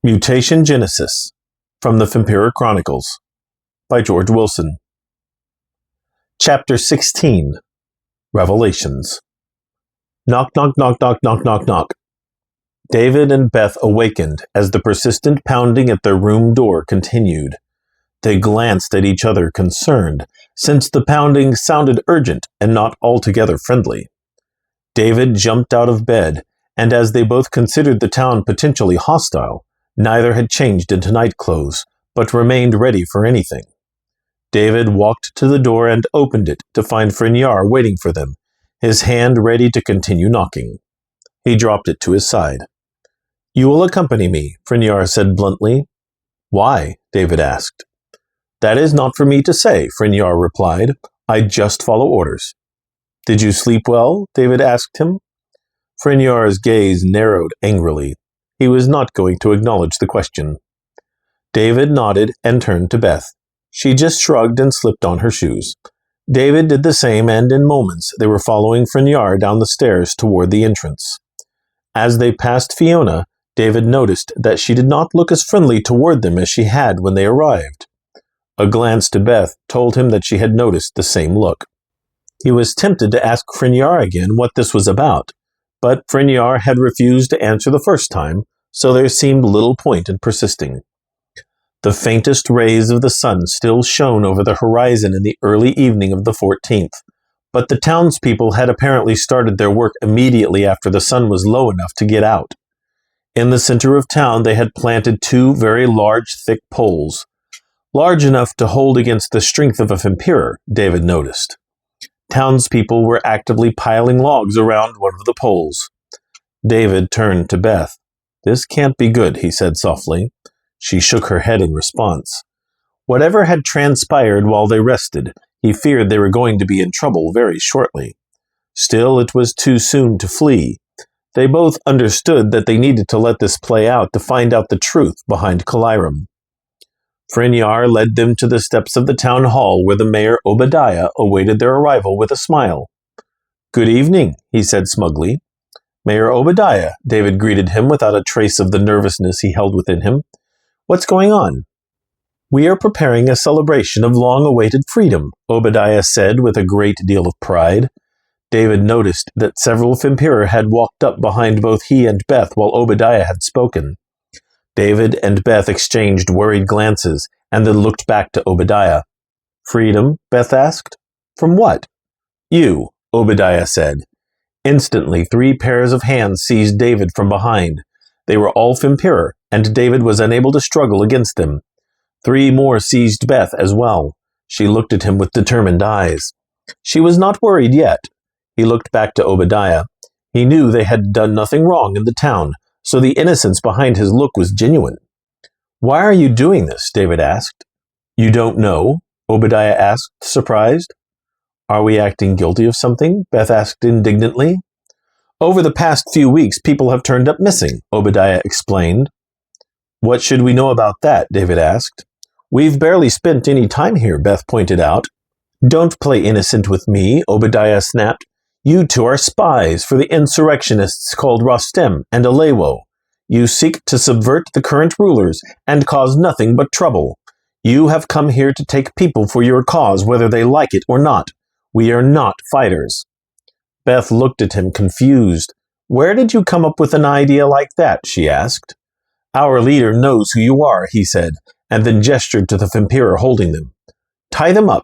Mutation Genesis from the Fempiror Chronicles by George Willson. Chapter 16 Revelations. Knock, knock, knock, knock, knock, knock, knock. David and Beth awakened as the persistent pounding at their room door continued. They glanced at each other concerned, since the pounding sounded urgent and not altogether friendly. David jumped out of bed, and as they both considered the town potentially hostile, neither had changed into night clothes, but remained ready for anything. David walked to the door and opened it to find Fempiror waiting for them, his hand ready to continue knocking. He dropped it to his side. "You will accompany me," Fempiror said bluntly. "Why?" David asked. "That is not for me to say," Fempiror replied. "I just follow orders." "Did you sleep well?" David asked him. Fempiror's gaze narrowed angrily. He was not going to acknowledge the question. David nodded and turned to Beth. She just shrugged and slipped on her shoes. David did the same, and in moments they were following Fempiror down the stairs toward the entrance. As they passed Fiona, David noticed that she did not look as friendly toward them as she had when they arrived. A glance to Beth told him that she had noticed the same look. He was tempted to ask Fempiror again what this was about, but Fempiror had refused to answer the first time, so there seemed little point in persisting. The faintest rays of the sun still shone over the horizon in the early evening of the 14th, but the townspeople had apparently started their work immediately after the sun was low enough to get out. In the center of town they had planted two very large, thick poles, large enough to hold against the strength of a Fempiror, David noticed. Townspeople were actively piling logs around one of the poles. David turned to Beth. "This can't be good," he said softly. She shook her head in response. Whatever had transpired while they rested, he feared they were going to be in trouble very shortly. Still, it was too soon to flee. They both understood that they needed to let this play out to find out the truth behind Calirum. Fempiror led them to the steps of the town hall where the mayor Obadiah awaited their arrival with a smile. "Good evening," he said smugly. "Mayor Obadiah," David greeted him without a trace of the nervousness he held within him. "What's going on?" "We are preparing a celebration of long-awaited freedom," Obadiah said with a great deal of pride. David noticed that several Fempiror had walked up behind both he and Beth while Obadiah had spoken. David and Beth exchanged worried glances, and then looked back to Obadiah. "Freedom?" Beth asked. "From what?" "You," Obadiah said. Instantly, 3 pairs of hands seized David from behind. They were all Fempiror, and David was unable to struggle against them. 3 more seized Beth as well. She looked at him with determined eyes. She was not worried yet. He looked back to Obadiah. He knew they had done nothing wrong in the town, so the innocence behind his look was genuine. "Why are you doing this?" David asked. "You don't know?" Obadiah asked, surprised. "Are we acting guilty of something?" Beth asked indignantly. "Over the past few weeks, people have turned up missing," Obadiah explained. "What should we know about that?" David asked. "We've barely spent any time here," Beth pointed out. "Don't play innocent with me," Obadiah snapped. "You two are spies for the insurrectionists called Rostem and Alewo. You seek to subvert the current rulers and cause nothing but trouble. You have come here to take people for your cause, whether they like it or not. We are not fighters." Beth looked at him confused. "Where did you come up with an idea like that?" she asked. "Our leader knows who you are," he said, and then gestured to the Fempiror holding them. "Tie them up."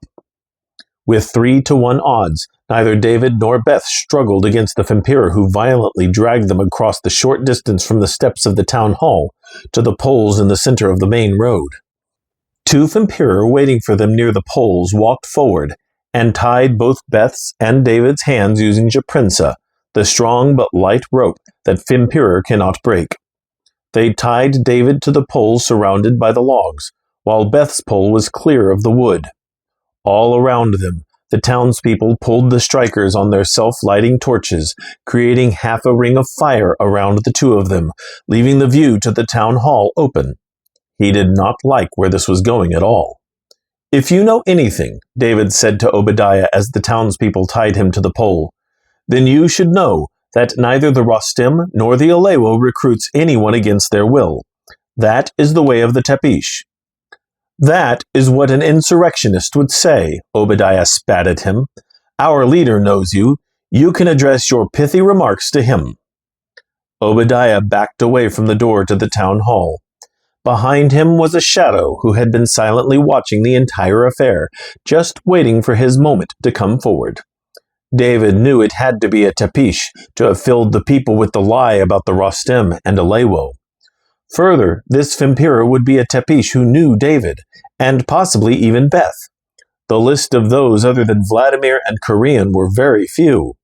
With 3-to-1 odds, neither David nor Beth struggled against the Fempiror who violently dragged them across the short distance from the steps of the town hall to the poles in the center of the main road. 2 Fempiror waiting for them near the poles walked forward and tied both Beth's and David's hands using Japrinsa, the strong but light rope that Fempiror cannot break. They tied David to the pole surrounded by the logs, while Beth's pole was clear of the wood. All around them, the townspeople pulled the strikers on their self-lighting torches, creating half a ring of fire around the 2 of them, leaving the view to the town hall open. He did not like where this was going at all. "If you know anything," David said to Obadiah as the townspeople tied him to the pole, "then you should know that neither the Rostem nor the Alewo recruits anyone against their will. That is the way of the Tepish. That is what an insurrectionist would say, Obadiah spat at him. Our leader knows you. You can address your pithy remarks to him. Obadiah backed away from the door to the town hall. Behind him was a shadow who had been silently watching the entire affair, just waiting for his moment to come forward. David knew it had to be a Tepish to have filled the people with the lie about the Rostem and Alewo. Further, this Fempiror would be a Tepish who knew David, and possibly even Beth. The list of those other than Vladimir and Korean were very few.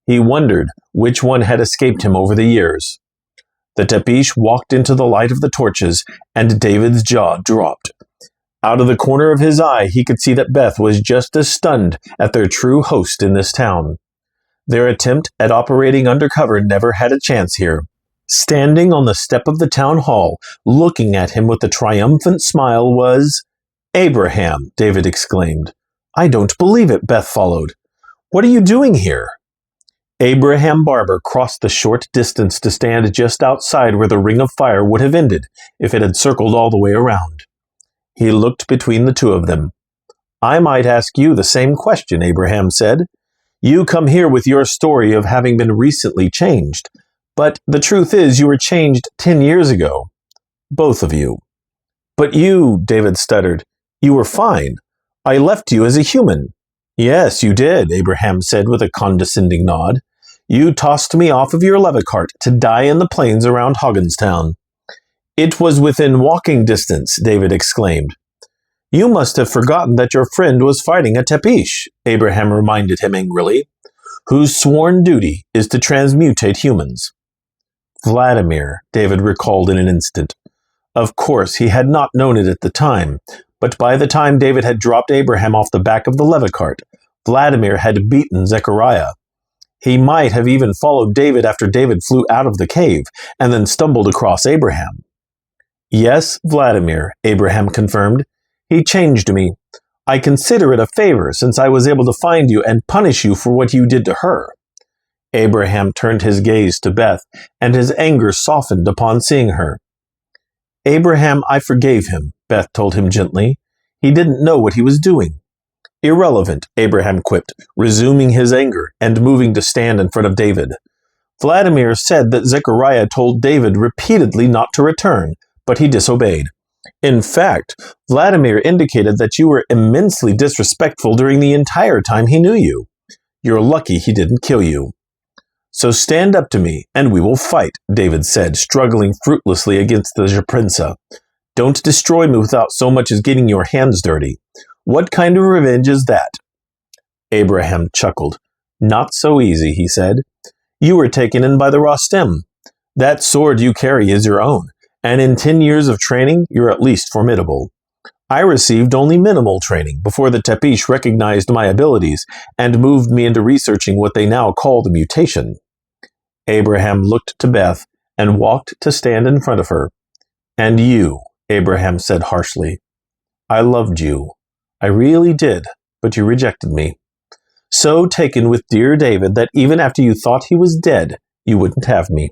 He wondered which one had escaped him over the years. The Tepish walked into the light of the torches, and David's jaw dropped. Out of the corner of his eye, he could see that Beth was just as stunned at their true host in this town. Their attempt at operating undercover never had a chance here. Standing on the step of the town hall, looking at him with a triumphant smile was Abraham, David exclaimed. I don't believe it, Beth followed. What are you doing here? Abraham Barber crossed the short distance to stand just outside where the ring of fire would have ended if it had circled all the way around. He looked between the two of them. I might ask you the same question, Abraham said. You come here with your story of having been recently changed, but the truth is you were changed 10 years ago. Both of you. But you, David stuttered, you were fine. I left you as a human. Yes, you did, Abraham said with a condescending nod. You tossed me off of your levicart to die in the plains around Hogginstown. It was within walking distance, David exclaimed. You must have forgotten that your friend was fighting a Tepish, Abraham reminded him angrily, whose sworn duty is to transmutate humans. Vladimir, David recalled in an instant. Of course, he had not known it at the time, but by the time David had dropped Abraham off the back of the levicart, Vladimir had beaten Zechariah. He might have even followed David after David flew out of the cave and then stumbled across Abraham. Yes, Vladimir, Abraham confirmed. He changed me. I consider it a favor since I was able to find you and punish you for what you did to her. Abraham turned his gaze to Beth, and his anger softened upon seeing her. Abraham, I forgave him, Beth told him gently. He didn't know what he was doing. Irrelevant, Abraham quipped, resuming his anger and moving to stand in front of David. Vladimir said that Zechariah told David repeatedly not to return, but he disobeyed. In fact, Vladimir indicated that you were immensely disrespectful during the entire time he knew you. You're lucky he didn't kill you. So stand up to me, and we will fight, David said, struggling fruitlessly against the Zaprinsa. Don't destroy me without so much as getting your hands dirty. What kind of revenge is that? Abraham chuckled. Not so easy, he said. You were taken in by the Rostem. That sword you carry is your own, and in 10 years of training, you're at least formidable. I received only minimal training before the Tepish recognized my abilities and moved me into researching what they now call the mutation. Abraham looked to Beth and walked to stand in front of her. And you, Abraham said harshly. I loved you. I really did, but you rejected me. So taken with dear David that even after you thought he was dead, you wouldn't have me.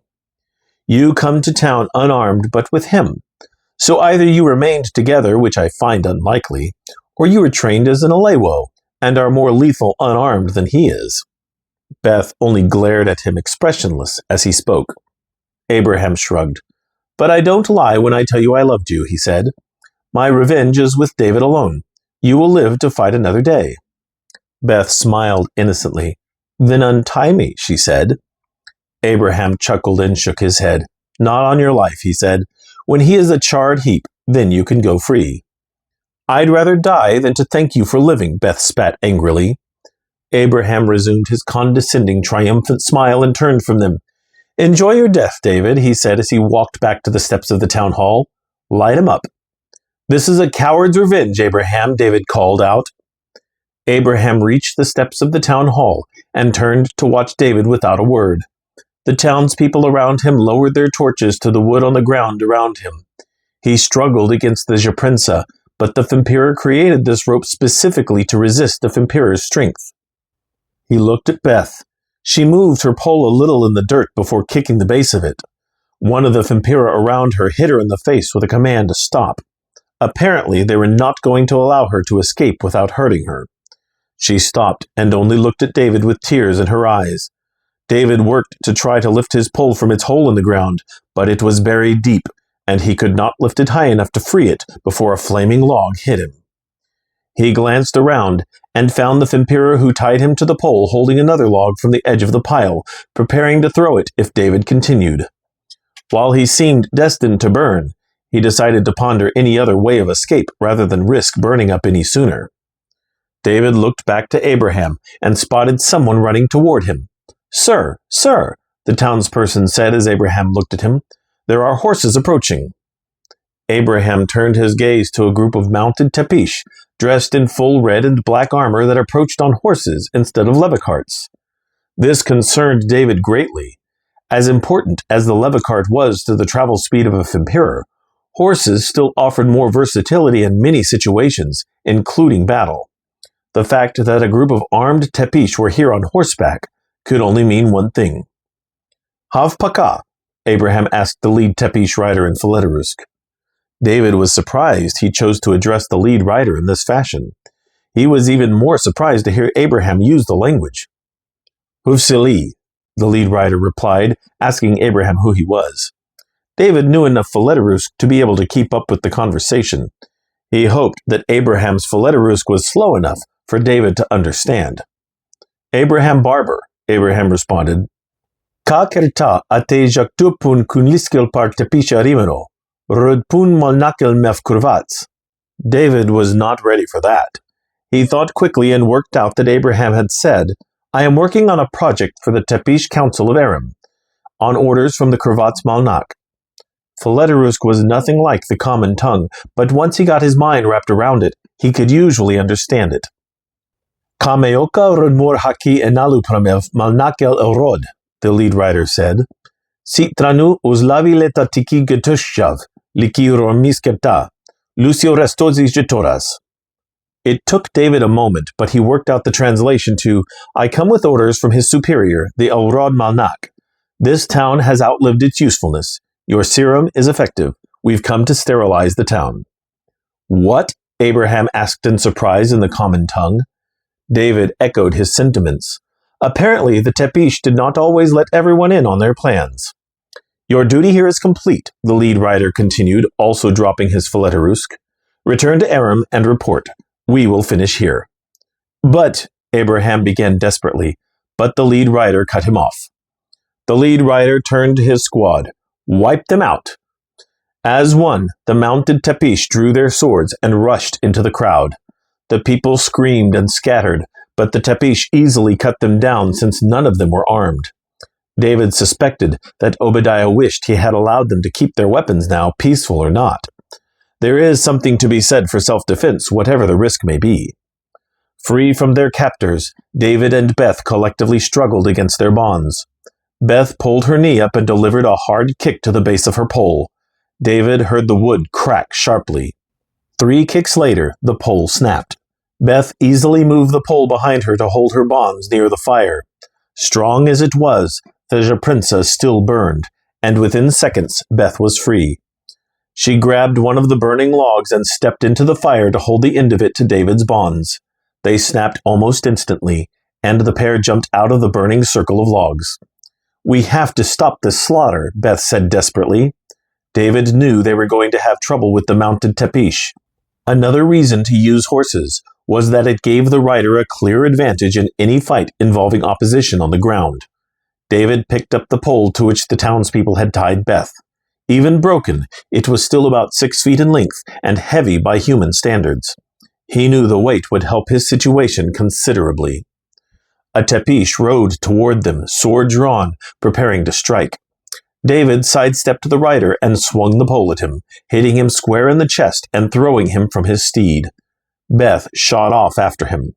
You come to town unarmed but with him. So either you remained together, which I find unlikely, or you were trained as an Alewo and are more lethal unarmed than he is. Beth only glared at him expressionless as he spoke. Abraham shrugged. But I don't lie when I tell you I loved you, he said. My revenge is with David alone. You will live to fight another day. Beth smiled innocently. Then untie me, she said. Abraham chuckled and shook his head. Not on your life, he said. When he is a charred heap, then you can go free. I'd rather die than to thank you for living, Beth spat angrily. Abraham resumed his condescending, triumphant smile and turned from them. Enjoy your death, David, he said as he walked back to the steps of the town hall. Light him up. This is a coward's revenge, Abraham, David called out. Abraham reached the steps of the town hall and turned to watch David without a word. The townspeople around him lowered their torches to the wood on the ground around him. He struggled against the Zaprinsa, but the Fempiror created this rope specifically to resist the Fempiror's strength. He looked at Beth. She moved her pole a little in the dirt before kicking the base of it. One of the Fempiror around her hit her in the face with a command to stop. Apparently, they were not going to allow her to escape without hurting her. She stopped and only looked at David with tears in her eyes. David worked to try to lift his pole from its hole in the ground, but it was buried deep, and he could not lift it high enough to free it before a flaming log hit him. He glanced around and found the Fempiror who tied him to the pole holding another log from the edge of the pile, preparing to throw it if David continued. While he seemed destined to burn, he decided to ponder any other way of escape rather than risk burning up any sooner. David looked back to Abraham and spotted someone running toward him. "Sir, sir," the townsperson said as Abraham looked at him, "there are horses approaching." Abraham turned his gaze to a group of mounted tepish, dressed in full red and black armor that approached on horses instead of levicarts. This concerned David greatly. As important as the levicart was to the travel speed of a Fempiror, horses still offered more versatility in many situations, including battle. The fact that a group of armed tepish were here on horseback could only mean one thing. "Hav paka?" Abraham asked the lead tepish rider in Fempiror. David was surprised he chose to address the lead rider in this fashion. He was even more surprised to hear Abraham use the language. "Huvsili," the lead rider replied, asking Abraham who he was. David knew enough Fempiror to be able to keep up with the conversation. He hoped that Abraham's Fempiror was slow enough for David to understand. "Abraham Barber," Abraham responded. "Ka kerta ate jaktupun kunliskil par tepisha rimeno, rudpun malnakil mef kurvats." David was not ready for that. He thought quickly and worked out that Abraham had said, "I am working on a project for the Tepish Council of Aram, on orders from the Kurvats Malnak." Fempiror was nothing like the common tongue, but once he got his mind wrapped around it, he could usually understand it. "Kameoka rodmor haki enalu pramev malnakel elrod," the lead rider said. "Sitranu uzlavi leta tiki getushjav, liki romisketa, lucio restozis jetoras." It took David a moment, but he worked out the translation to, "I come with orders from his superior, the Elrod Malnak. This town has outlived its usefulness. Your serum is effective. We've come to sterilize the town." "What?" Abraham asked in surprise in the common tongue. David echoed his sentiments. Apparently, the Tepish did not always let everyone in on their plans. "Your duty here is complete," the lead rider continued, also dropping his Fempiror. "Return to Aram and report. We will finish here." "But," Abraham began desperately, but the lead rider cut him off. The lead rider turned to his squad. "Wipe them out." As one, the mounted Tepish drew their swords and rushed into the crowd. The people screamed and scattered, but the Tepish easily cut them down since none of them were armed. David suspected that Obadiah wished he had allowed them to keep their weapons now, peaceful or not. There is something to be said for self-defense, whatever the risk may be. Free from their captors, David and Beth collectively struggled against their bonds. Beth pulled her knee up and delivered a hard kick to the base of her pole. David heard the wood crack sharply. 3 kicks later, the pole snapped. Beth easily moved the pole behind her to hold her bonds near the fire. Strong as it was, the Japrinsa still burned, and within seconds, Beth was free. She grabbed one of the burning logs and stepped into the fire to hold the end of it to David's bonds. They snapped almost instantly, and the pair jumped out of the burning circle of logs. "We have to stop this slaughter," Beth said desperately. David knew they were going to have trouble with the mounted Tepish. Another reason to use horses was that it gave the rider a clear advantage in any fight involving opposition on the ground. David picked up the pole to which the townspeople had tied Beth. Even broken, it was still about 6 feet in length and heavy by human standards. He knew the weight would help his situation considerably. A Tepish rode toward them, sword drawn, preparing to strike. David sidestepped the rider and swung the pole at him, hitting him square in the chest and throwing him from his steed. Beth shot off after him.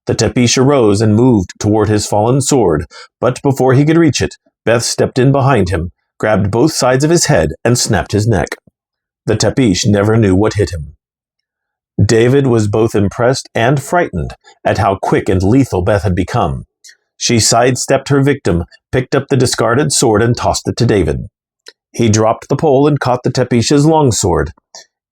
The Tepish arose and moved toward his fallen sword, but before he could reach it, Beth stepped in behind him, grabbed both sides of his head, and snapped his neck. The Tepish never knew what hit him. David was both impressed and frightened at how quick and lethal Beth had become. She sidestepped her victim, picked up the discarded sword, and tossed it to David. He dropped the pole and caught the Tapish's longsword.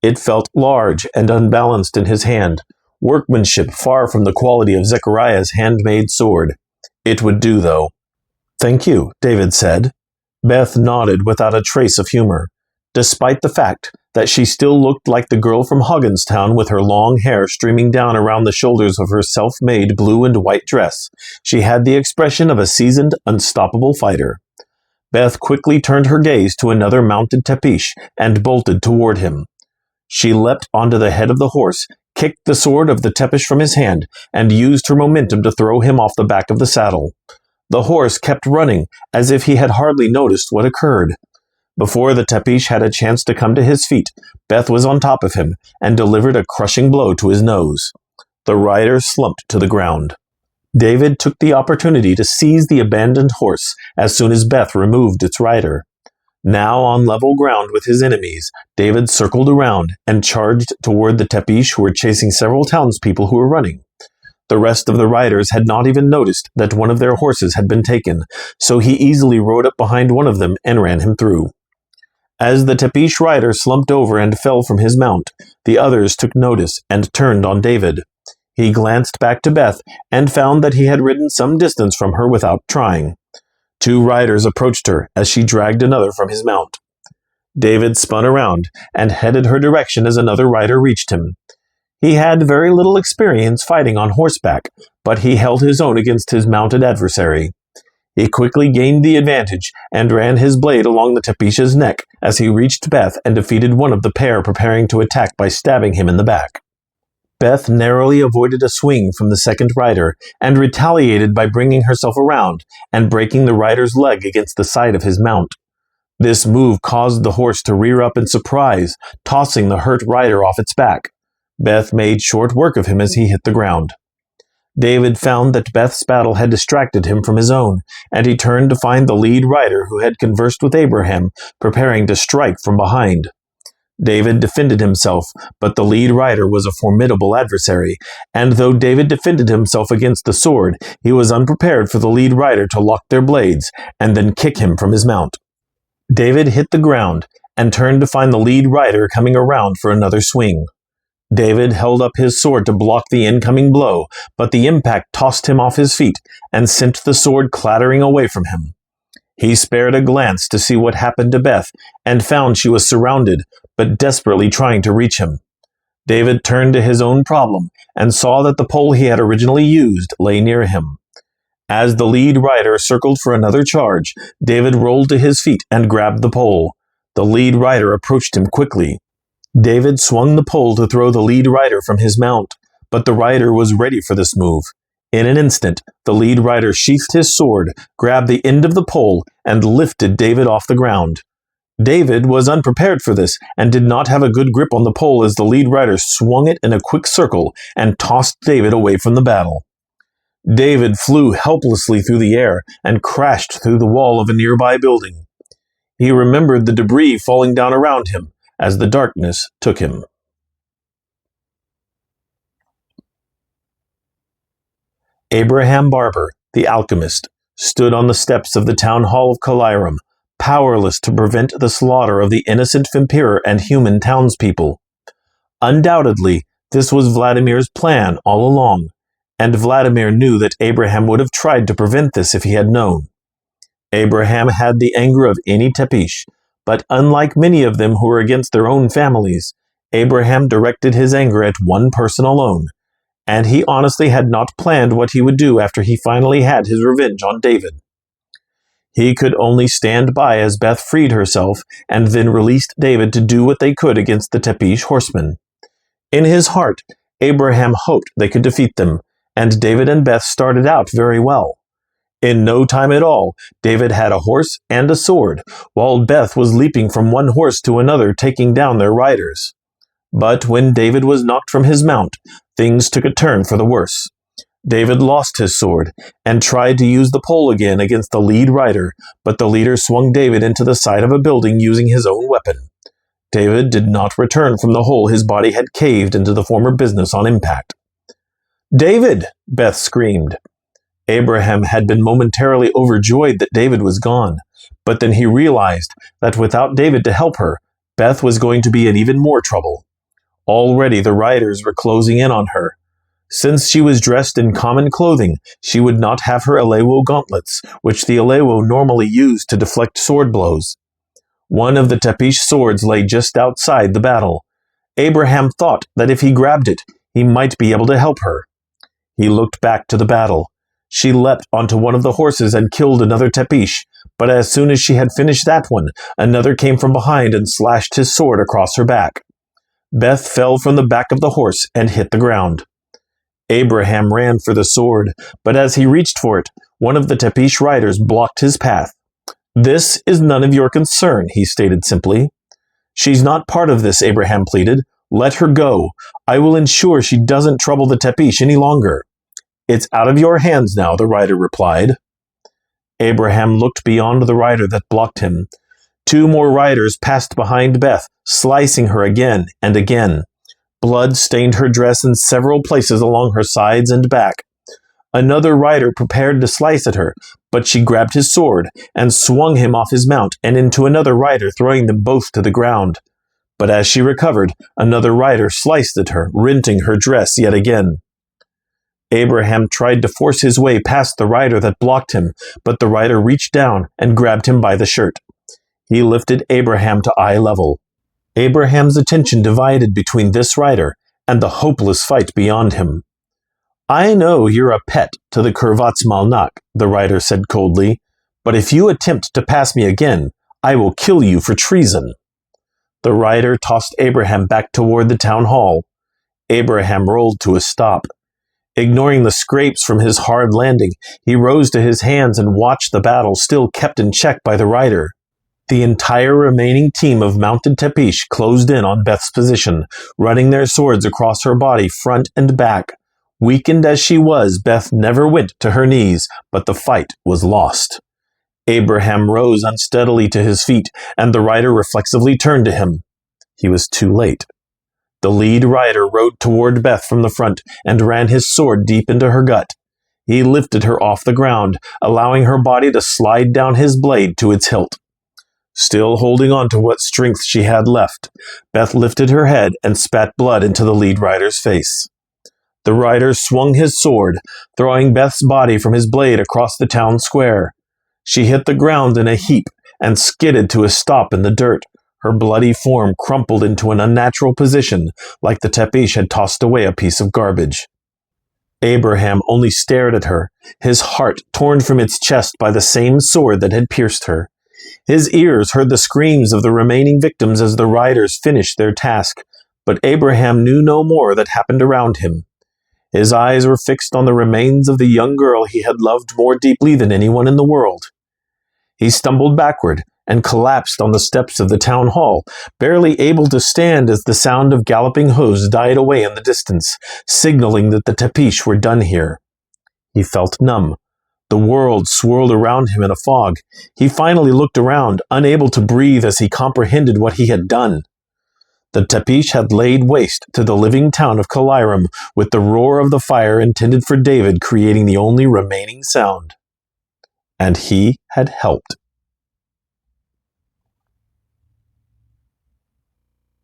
It felt large and unbalanced in his hand, workmanship far from the quality of Zechariah's handmade sword. It would do, though. "Thank you," David said. Beth nodded without a trace of humor. Despite the fact that she still looked like the girl from Hogginstown with her long hair streaming down around the shoulders of her self-made blue and white dress, she had the expression of a seasoned, unstoppable fighter. Beth quickly turned her gaze to another mounted Tapish and bolted toward him. She leapt onto the head of the horse, kicked the sword of the Tapish from his hand, and used her momentum to throw him off the back of the saddle. The horse kept running, as if he had hardly noticed what occurred. Before the Tapish had a chance to come to his feet, Beth was on top of him and delivered a crushing blow to his nose. The rider slumped to the ground. David took the opportunity to seize the abandoned horse as soon as Beth removed its rider. Now on level ground with his enemies, David circled around and charged toward the Tapish, who were chasing several townspeople who were running. The rest of the riders had not even noticed that one of their horses had been taken, so he easily rode up behind one of them and ran him through. As the Tapish rider slumped over and fell from his mount, the others took notice and turned on David. He glanced back to Beth and found that he had ridden some distance from her without trying. 2 riders approached her as she dragged another from his mount. David spun around and headed her direction as another rider reached him. He had very little experience fighting on horseback, but he held his own against his mounted adversary. He quickly gained the advantage and ran his blade along the Tapish's neck as he reached Beth and defeated one of the pair preparing to attack by stabbing him in the back. Beth narrowly avoided a swing from the second rider and retaliated by bringing herself around and breaking the rider's leg against the side of his mount. This move caused the horse to rear up in surprise, tossing the hurt rider off its back. Beth made short work of him as he hit the ground. David found that Beth's battle had distracted him from his own, and he turned to find the lead rider who had conversed with Abraham, preparing to strike from behind. David defended himself, but the lead rider was a formidable adversary, and though David defended himself against the sword, he was unprepared for the lead rider to lock their blades and then kick him from his mount. David hit the ground and turned to find the lead rider coming around for another swing. David held up his sword to block the incoming blow, but the impact tossed him off his feet and sent the sword clattering away from him. He spared a glance to see what happened to Beth and found she was surrounded, but desperately trying to reach him. David turned to his own problem and saw that the pole he had originally used lay near him. As the lead rider circled for another charge, David rolled to his feet and grabbed the pole. The lead rider approached him quickly. David swung the pole to throw the lead rider from his mount, but the rider was ready for this move. In an instant, the lead rider sheathed his sword, grabbed the end of the pole, and lifted David off the ground. David was unprepared for this and did not have a good grip on the pole as the lead rider swung it in a quick circle and tossed David away from the battle. David flew helplessly through the air and crashed through the wall of a nearby building. He remembered the debris falling down around him as the darkness took him. Abraham Barber, the alchemist, stood on the steps of the town hall of Calirum, powerless to prevent the slaughter of the innocent Fempiror and human townspeople. Undoubtedly, this was Vladimir's plan all along, and Vladimir knew that Abraham would have tried to prevent this if he had known. Abraham had the anger of any Tapish, but unlike many of them who were against their own families, Abraham directed his anger at one person alone, and he honestly had not planned what he would do after he finally had his revenge on David. He could only stand by as Beth freed herself and then released David to do what they could against the Tapish horsemen. In his heart, Abraham hoped they could defeat them, and David and Beth started out very well. In no time at all, David had a horse and a sword, while Beth was leaping from one horse to another, taking down their riders. But when David was knocked from his mount, things took a turn for the worse. David lost his sword and tried to use the pole again against the lead rider, but the leader swung David into the side of a building using his own weapon. David did not return from the hole his body had caved into the former business on impact. "David!" Beth screamed. Abraham had been momentarily overjoyed that David was gone, But then he realized that without David to help her, Beth was going to be in even more trouble. Already the riders were closing in on her. Since she was dressed in common clothing, she would not have her Alewo gauntlets, which the Alewo normally used to deflect sword blows. One of the Tepish swords lay just outside the battle. Abraham thought that if he grabbed it, he might be able to help her. He looked back to the battle. She leapt onto one of the horses and killed another Tepish, but as soon as she had finished that one, another came from behind and slashed his sword across her back. Beth fell from the back of the horse and hit the ground. Abraham ran for the sword, but as he reached for it, one of the Tepish riders blocked his path. "This is none of your concern," he stated simply. "She's not part of this," Abraham pleaded. "Let her go. I will ensure she doesn't trouble the Tepish any longer." "It's out of your hands now," the rider replied. Abraham looked beyond the rider that blocked him. 2 more riders passed behind Beth, slicing her again and again. Blood stained her dress in several places along her sides and back. Another rider prepared to slice at her, but she grabbed his sword and swung him off his mount and into another rider, throwing them both to the ground. But as she recovered, another rider sliced at her, rending her dress yet again. Abraham tried to force his way past the rider that blocked him, but the rider reached down and grabbed him by the shirt. He lifted Abraham to eye level. Abraham's attention divided between this rider and the hopeless fight beyond him. "I know you're a pet to the Kurvatz Malnak," the rider said coldly, "but if you attempt to pass me again, I will kill you for treason." The rider tossed Abraham back toward the town hall. Abraham rolled to a stop. Ignoring the scrapes from his hard landing, he rose to his hands and watched the battle, still kept in check by the rider. The entire remaining team of mounted Tepish closed in on Beth's position, running their swords across her body front and back. Weakened as she was, Beth never went to her knees, but the fight was lost. Abraham rose unsteadily to his feet, and the rider reflexively turned to him. He was too late. The lead rider rode toward Beth from the front and ran his sword deep into her gut. He lifted her off the ground, allowing her body to slide down his blade to its hilt. Still holding on to what strength she had left, Beth lifted her head and spat blood into the lead rider's face. The rider swung his sword, throwing Beth's body from his blade across the town square. She hit the ground in a heap and skidded to a stop in the dirt. Her bloody form crumpled into an unnatural position, like the Tepish had tossed away a piece of garbage. Abraham only stared at her, his heart torn from its chest by the same sword that had pierced her. His ears heard the screams of the remaining victims as the riders finished their task, but Abraham knew no more that happened around him. His eyes were fixed on the remains of the young girl he had loved more deeply than anyone in the world. He stumbled backward and collapsed on the steps of the town hall, barely able to stand as the sound of galloping hooves died away in the distance, signaling that the Tepish were done here. He felt numb. The world swirled around him in a fog. He finally looked around, unable to breathe as he comprehended what he had done. The Tepish had laid waste to the living town of Kaliram, with the roar of the fire intended for David creating the only remaining sound. And he had helped.